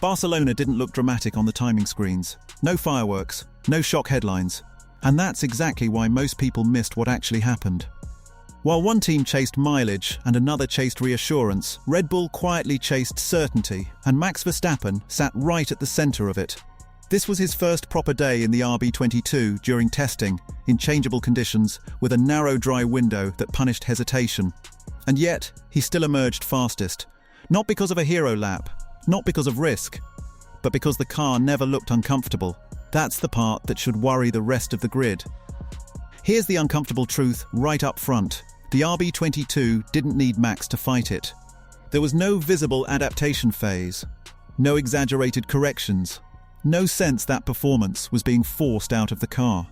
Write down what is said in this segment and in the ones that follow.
Barcelona didn't look dramatic on the timing screens. No fireworks, no shock headlines. And that's exactly why most people missed what actually happened. While one team chased mileage and another chased reassurance, Red Bull quietly chased certainty, and Max Verstappen sat right at the center of it. This was his first proper day in the RB22 during testing, in changeable conditions, with a narrow dry window that punished hesitation. And yet, he still emerged fastest. Not because of a hero lap, not because of risk, but because the car never looked uncomfortable. That's the part that should worry the rest of the grid. Here's the uncomfortable truth right up front. The RB22 didn't need Max to fight it. There was no visible adaptation phase, no exaggerated corrections, no sense that performance was being forced out of the car.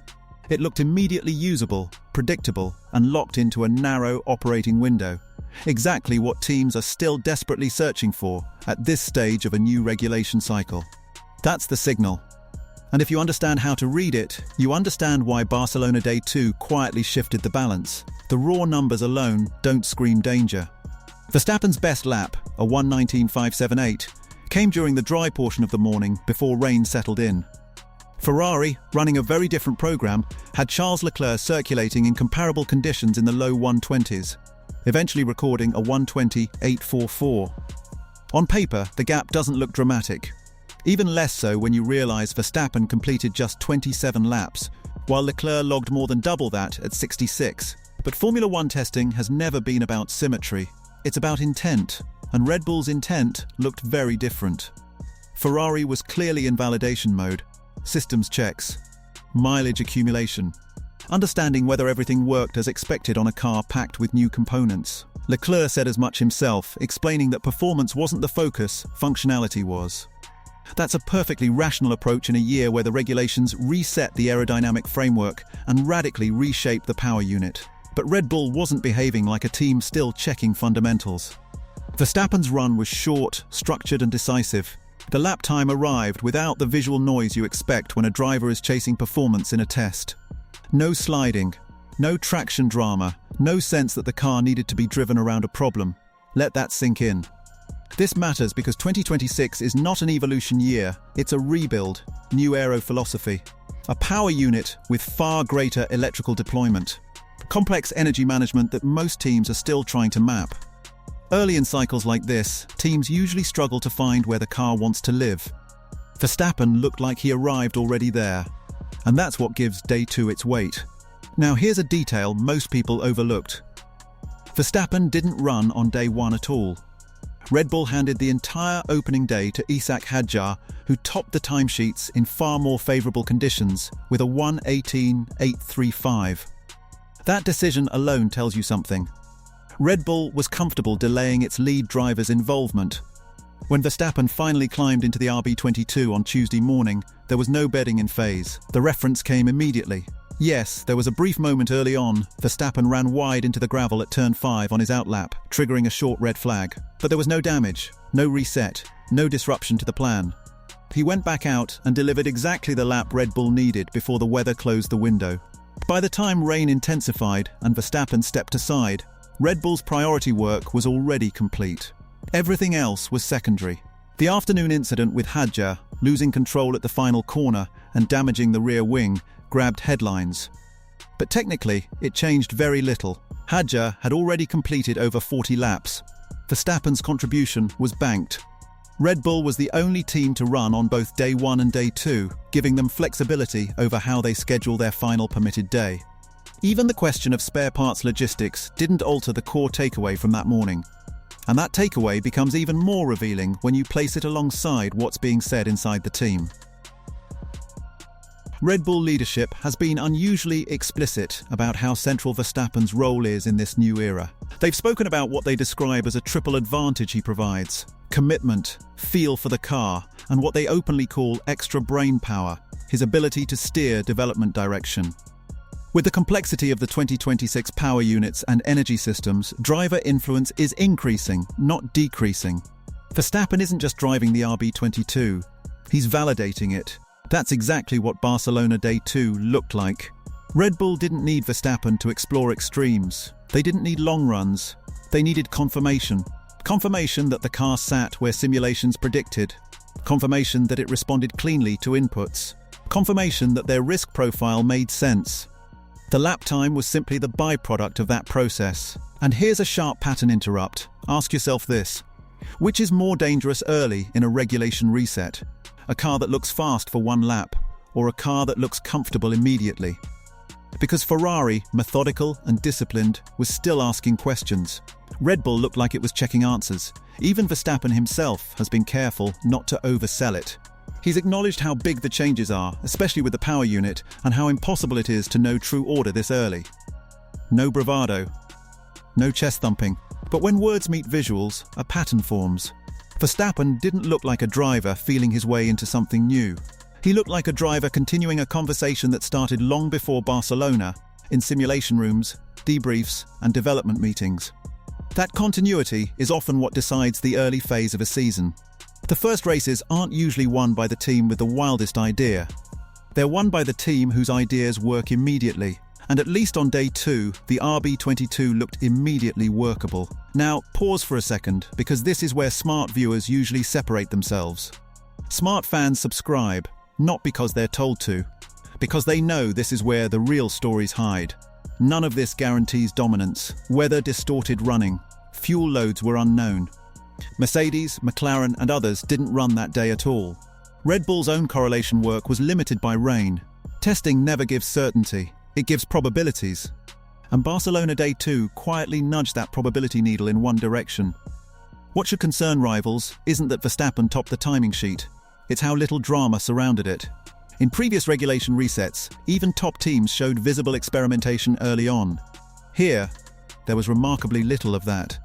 It looked immediately usable, predictable, and locked into a narrow operating window. Exactly what teams are still desperately searching for at this stage of a new regulation cycle. That's the signal. And if you understand how to read it, you understand why Barcelona Day 2 quietly shifted the balance. The raw numbers alone don't scream danger. Verstappen's best lap, a 1:19.578, came during the dry portion of the morning before rain settled in. Ferrari, running a very different program, had Charles Leclerc circulating in comparable conditions in the low 120s, eventually recording a 1:20.844. On paper, the gap doesn't look dramatic. Even less so when you realise Verstappen completed just 27 laps, while Leclerc logged more than double that at 66. But Formula One testing has never been about symmetry. It's about intent, and Red Bull's intent looked very different. Ferrari was clearly in validation mode, systems checks, mileage accumulation, understanding whether everything worked as expected on a car packed with new components. Leclerc said as much himself, explaining that performance wasn't the focus, functionality was. That's a perfectly rational approach in a year where the regulations reset the aerodynamic framework and radically reshape the power unit. But Red Bull wasn't behaving like a team still checking fundamentals. Verstappen's run was short, structured and decisive. The lap time arrived without the visual noise you expect when a driver is chasing performance in a test. No sliding, no traction drama, no sense that the car needed to be driven around a problem. Let that sink in. This matters because 2026 is not an evolution year, it's a rebuild, new aero philosophy. A power unit with far greater electrical deployment. Complex energy management that most teams are still trying to map. Early in cycles like this, teams usually struggle to find where the car wants to live. Verstappen looked like he arrived already there, and that's what gives Day 2 its weight. Now here's a detail most people overlooked. Verstappen didn't run on Day 1 at all. Red Bull handed the entire opening day to Ishaq Hadjar, who topped the timesheets in far more favourable conditions with a 1:18.835. That decision alone tells you something. Red Bull was comfortable delaying its lead driver's involvement. When Verstappen finally climbed into the RB22 on Tuesday morning, there was no bedding in phase. The reference came immediately. Yes, there was a brief moment early on. Verstappen ran wide into the gravel at turn 5 on his outlap, triggering a short red flag. But there was no damage, no reset, no disruption to the plan. He went back out and delivered exactly the lap Red Bull needed before the weather closed the window. By the time rain intensified and Verstappen stepped aside, Red Bull's priority work was already complete. Everything else was secondary. The afternoon incident with Hadjar, losing control at the final corner and damaging the rear wing, grabbed headlines. But technically, it changed very little. Hadjar had already completed over 40 laps. Verstappen's contribution was banked. Red Bull was the only team to run on both Day 1 and Day 2, giving them flexibility over how they schedule their final permitted day. Even the question of spare parts logistics didn't alter the core takeaway from that morning. And that takeaway becomes even more revealing when you place it alongside what's being said inside the team. Red Bull leadership has been unusually explicit about how central Verstappen's role is in this new era. They've spoken about what they describe as a triple advantage he provides: commitment, feel for the car, and what they openly call extra brain power, his ability to steer development direction. With the complexity of the 2026 power units and energy systems, driver influence is increasing, not decreasing. Verstappen isn't just driving the RB22, he's validating it. That's exactly what Barcelona Day 2 looked like. Red Bull didn't need Verstappen to explore extremes. They didn't need long runs. They needed confirmation. Confirmation that the car sat where simulations predicted. confirmation that it responded cleanly to inputs, confirmation that their risk profile made sense. The lap time was simply the byproduct of that process. And here's a sharp pattern interrupt. Ask yourself this: which is more dangerous early in a regulation reset? A car that looks fast for one lap, or a car that looks comfortable immediately? Because Ferrari, methodical and disciplined, was still asking questions. Red Bull looked like it was checking answers. Even Verstappen himself has been careful not to oversell it. He's acknowledged how big the changes are, especially with the power unit, and how impossible it is to know true order this early. No bravado, no chest thumping, but when words meet visuals, a pattern forms. Verstappen didn't look like a driver feeling his way into something new. He looked like a driver continuing a conversation that started long before Barcelona, in simulation rooms, debriefs, and development meetings. That continuity is often what decides the early phase of a season. The first races aren't usually won by the team with the wildest idea. They're won by the team whose ideas work immediately. And at least on day 2, the RB22 looked immediately workable. Now, pause for a second, because this is where smart viewers usually separate themselves. Smart fans subscribe, not because they're told to, because they know this is where the real stories hide. None of this guarantees dominance. Weather distorted running. Fuel loads were unknown. Mercedes, McLaren, and others didn't run that day at all. Red Bull's own correlation work was limited by rain. Testing never gives certainty. It gives probabilities. And Barcelona Day 2 quietly nudged that probability needle in one direction. What should concern rivals isn't that Verstappen topped the timing sheet. It's how little drama surrounded it. In previous regulation resets, even top teams showed visible experimentation early on. Here, there was remarkably little of that.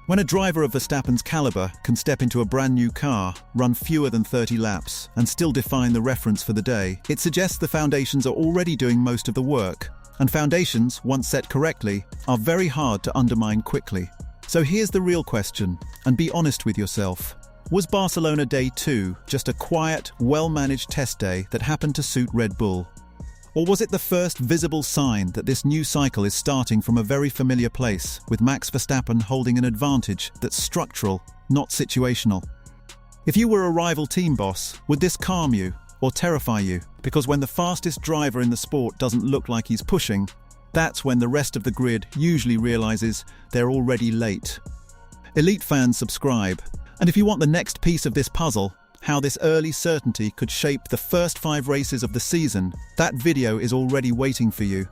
When a driver of Verstappen's caliber can step into a brand new car, run fewer than 30 laps, and still define the reference for the day, it suggests the foundations are already doing most of the work. And foundations, once set correctly, are very hard to undermine quickly. So here's the real question, and be honest with yourself. Was Barcelona Day 2 just a quiet, well-managed test day that happened to suit Red Bull? Or was it the first visible sign that this new cycle is starting from a very familiar place, with Max Verstappen holding an advantage that's structural, not situational? If you were a rival team boss, would this calm you or terrify you? Because when the fastest driver in the sport doesn't look like he's pushing, that's when the rest of the grid usually realizes they're already late. Elite fans subscribe. And if you want the next piece of this puzzle, how this early certainty could shape the first 5 races of the season, that video is already waiting for you.